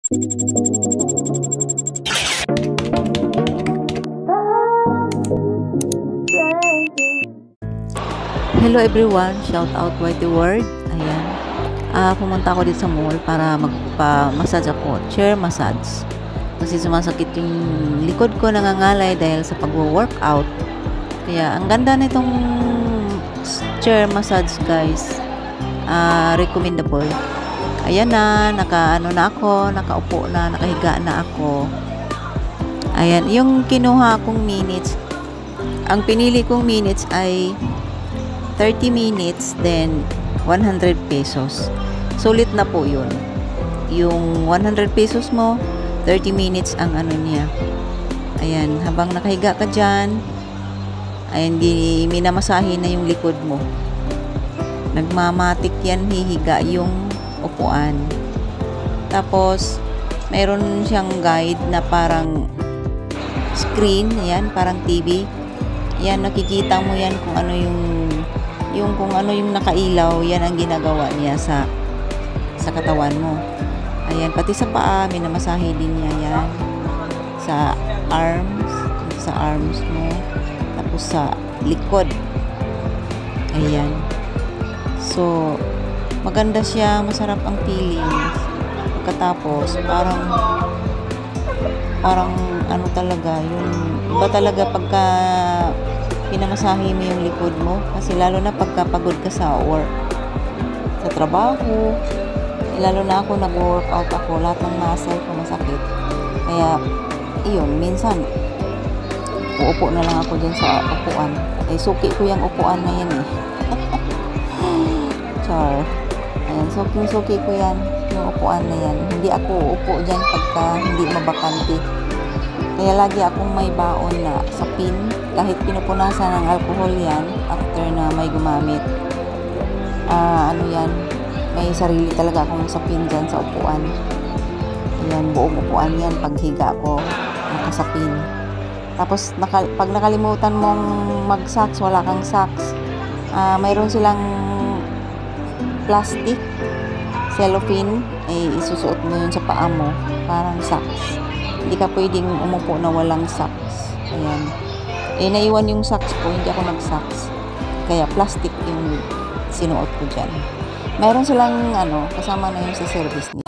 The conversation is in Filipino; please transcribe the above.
Hello everyone, shout out Whitey World. Ayan. Pumunta ako dito sa mall para magpa-massage ako, chair massage. Kasi sumasakit yung likod ko, nangangalay dahil sa pagwo-workout. Kaya ang ganda nitong chair massage, guys. Recommendable. Ayan na, nakaupo na, nakahiga na ako. Ayan, yung kinuha kong minutes, ang pinili kong minutes ay 30 minutes, then 100 pesos. Sulit na po yun. Yung 100 pesos mo, 30 minutes ang ano niya. Ayan, habang nakahiga ka dyan, ayan, minamasahe na yung likod mo. Nagmamatik yan, hihiga yung upuan. Tapos, meron siyang guide na parang screen, ayan, parang TV. Ayan, nakikita mo yan kung ano kung ano yung nakailaw, yan ang ginagawa niya sa katawan mo. Ayan, pati sa paa, minamasahe din niya yan. Sa arms mo. Tapos sa likod. Ayan. So, maganda siya, masarap ang feelings. Pagkatapos, parang ano talaga, yung iba talaga pagka pinamasahe mo yung likod mo, kasi lalo na pagkapagod ka sa work, sa trabaho, lalo na ako nag-workout ako, lahat ng muscle ko masakit. Kaya iyon, minsan uupo na lang ako dyan sa upuan. Suki ko yung upuan na yan char. Ayan, suki ko yan, yung upuan na yan. Hindi ako uupo dyan pagka hindi mabakante. Kaya lagi akong may baon na sapin, kahit pinupunasan ng alcohol yan after na may gumamit. May sarili talaga akong sapin dyan sa upuan. Ayan, buong upuan yan, paghiga ko, nakasapin. Tapos, pag nakalimutan mong mag-socks, wala kang socks, mayroon silang plastic, cellophane, isusuot mo yun sa paa mo, parang socks. Hindi ka pwedeng umupo na walang socks. Ayan. Naiwan yung socks ko, hindi ako nag-socks. Kaya plastic yung sinuot ko dyan. Meron silang kasama na yun sa service niya.